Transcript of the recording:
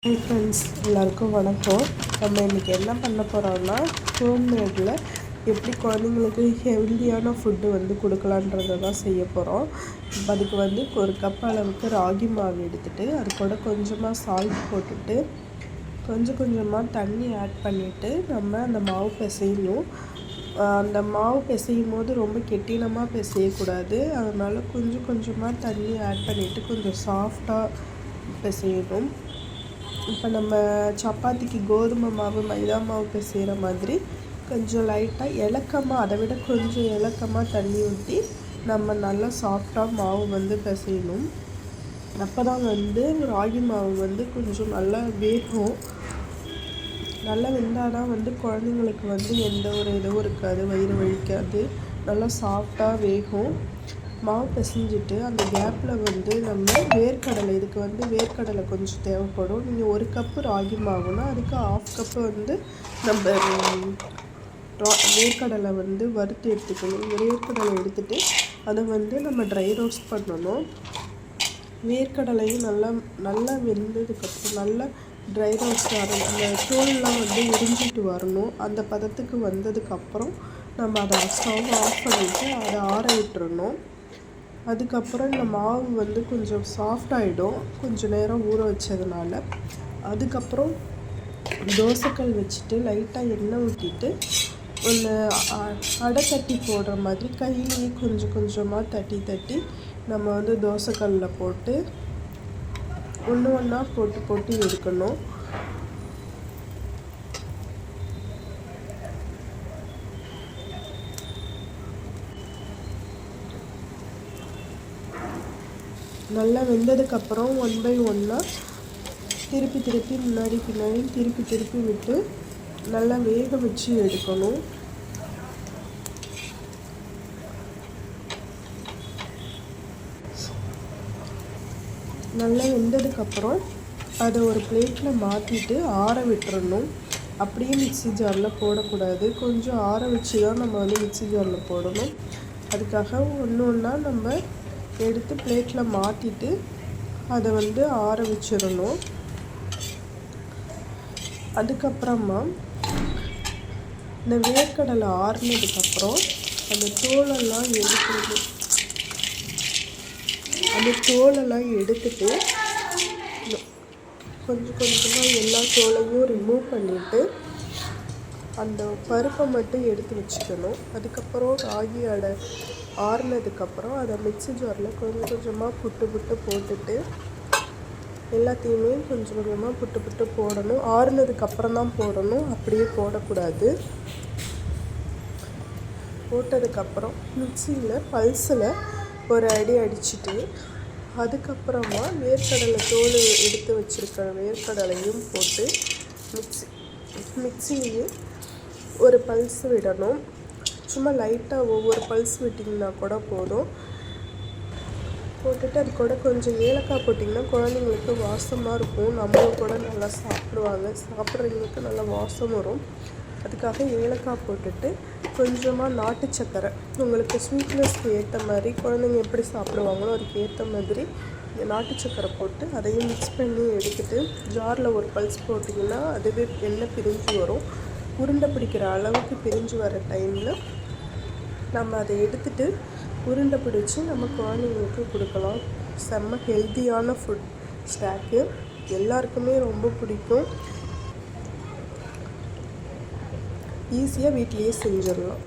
Hi friends, எல்லாருக்கும் வணக்கம். நம்ம இன்றைக்கி என்ன பண்ண போகிறோம்னா, ஹோம்மேடில் எப்படி குழந்தைங்களுக்கு ஹெல்த்தியான ஃபுட்டு கொடுக்கலான்றதை தான் செய்ய போகிறோம். அதுக்கு ஒரு கப் அளவுக்கு ராகி மாவு எடுத்துகிட்டு அது கூட கொஞ்சமாக சால்ட் போட்டுட்டு கொஞ்சம் கொஞ்சமாக தண்ணி ஆட் பண்ணிவிட்டு நம்ம அந்த மாவு பிசையணும். அந்த மாவு பிசையும் போது ரொம்ப கெட்டினமாக பிசையக்கூடாது. அதனால் கொஞ்சம் கொஞ்சமாக தண்ணி ஆட் பண்ணிவிட்டு கொஞ்சம் சாஃப்டாக பிசையணும். இப்போ நம்ம சப்பாத்திக்கு கோதுமை மாவு மைதா மாவு பிசைகிற மாதிரி கொஞ்சம் லைட்டாக இலக்கமாக, அதை விட கொஞ்சம் இலக்கமாக தண்ணி ஊற்றி நம்ம நல்லா சாஃப்டாக மாவு பிசையணும். அப்போ தான் ராகி மாவு கொஞ்சம் நல்லா வேகும். நல்லா வெந்தால் தான் குழந்தைங்களுக்கு எந்த ஒரு இதுவும் இருக்காது, வயிறு வலிக்காது, நல்லா சாஃப்டாக வேகும். மாவு பிசைஞ்சிட்டு அந்த கேப்பில் நம்ம வேர்க்கடலை, இதுக்கு வேர்க்கடலை கொஞ்சம் தேவைப்படும். நீங்கள் 1 கப்பு ராகி மாவுனா அதுக்கு 1/2 கப்பு நம்ம வேர்க்கடலை வறுத்து எடுத்துக்கணும். வேர்க்கடலை எடுத்துகிட்டு அதை நம்ம ட்ரை ரோஸ்ட் பண்ணணும். வேர்க்கடலையும் நல்லா வெந்ததுக்கப்புறம் நல்லா ட்ரை ரோஸ்ட் ஆகணும். அந்த தோல்லாம் உறிஞ்சிட்டு வரணும். அந்த பதத்துக்கு வந்ததுக்கப்புறம் நம்ம அதை ஸ்டவ் ஆஃப் பண்ணிவிட்டு அதை ஆற விட்டுறணும். அதுக்கப்புறம் இந்த மாவு கொஞ்சம் சாஃப்டாகிடும் கொஞ்சம் நேரம் ஊற வச்சதுனால. அதுக்கப்புறம் தோசைக்கல் வச்சுட்டு லைட்டாக எண்ணெய் ஊற்றிட்டு ஒன்று அடை தட்டி போடுற மாதிரி கையிலேயே கொஞ்சம் கொஞ்சமாக தட்டி நம்ம தோசைக்கல்லில் போட்டு ஒன்று ஒன்றா போட்டு எடுக்கணும். நல்லா வெந்ததுக்கப்புறம் 1 by 1 திருப்பி முன்னாடி பின்னாடி திருப்பி விட்டு நல்லா வேக வச்சு எடுக்கணும். நல்லா வெந்ததுக்கப்புறம் அதை ஒரு பிளேட்டில் மாற்றிட்டு ஆற விட்டுறணும். அப்படியே மிக்ஸி ஜாரில் போடக்கூடாது. கொஞ்சம் ஆற வச்சு தான் நம்ம மிக்ஸி ஜாரில் போடணும். அதுக்காக ஒன்று ஒன்றா நம்ம எடுத்து பிளேட்டில் மாற்றிட்டு அதை ஆற வச்சிடணும். அதுக்கப்புறமா இந்த வேர்க்கடலை ஆறுனதுக்கப்புறம் அந்த தோலெல்லாம் எடுத்துட்டு கொஞ்சம் கொஞ்சமாக எல்லா தோலையும் ரிமூவ் பண்ணிவிட்டு அந்த பருப்பை மட்டும் எடுத்து வச்சுக்கணும். அதுக்கப்புறம் ராகி அடை ஆறுனதுக்கப்புறம் அதை மிக்ஸி ஜாரில் கொஞ்சம் கொஞ்சமாக புட்டு போட்டுட்டு எல்லாத்தையுமே கொஞ்சம் கொஞ்சமாக புட்டு போடணும். ஆறுனதுக்கப்புறம் தான் போடணும், அப்படியே போடக்கூடாது. போட்டதுக்கப்புறம் மிக்ஸியில் பல்ஸில் ஒரு அடி அடிச்சுட்டு அதுக்கப்புறமா வேர்க்கடலை தோல் எடுத்து வச்சுருக்கிற வேர்க்கடலையும் போட்டு மிக்ஸிலேயே ஒரு பல்ஸ் விடணும். சும்மா லைட்டாக ஒவ்வொரு பல்ஸ் விட்டிங்கன்னா கூட போதும். போட்டுட்டு அது கூட கொஞ்சம் ஏலக்காய் போட்டிங்கன்னா குழந்தைங்களுக்கு வாசமாக இருக்கும். நம்மளும் கூட நல்லா சாப்பிடுவாங்க. சாப்பிட்றவங்களுக்கு நல்லா வாசம் வரும். அதுக்காக ஏலக்காய் போட்டுட்டு கொஞ்சமாக நாட்டு சக்கரை, உங்களுக்கு ஸ்வீட்னஸ்க்கு ஏற்ற மாதிரி, குழந்தைங்க எப்படி சாப்பிடுவாங்களோ அதுக்கு ஏற்ற மாதிரி நாட்டு சக்கரை போட்டு அதையும் மிக்ஸ் பண்ணி எடுத்துகிட்டு ஜாரில் ஒரு பல்ஸ் போட்டிங்கன்னா அதுவே எண்ணெய் பிரிஞ்சு வரும். உருண்டை பிடிக்கிற அளவுக்கு பிரிஞ்சு வர டைமில் நம்ம அதை எடுத்துகிட்டு உருண்டை பிடிச்சி நம்ம குழந்தைங்களுக்கு கொடுக்கலாம். செம்ம ஹெல்த்தியான ஃபுட் ஸ்நாக்கு, எல்லாருக்குமே ரொம்ப பிடிக்கும். ஈஸியாக வீட்டிலையே செஞ்சிடலாம்.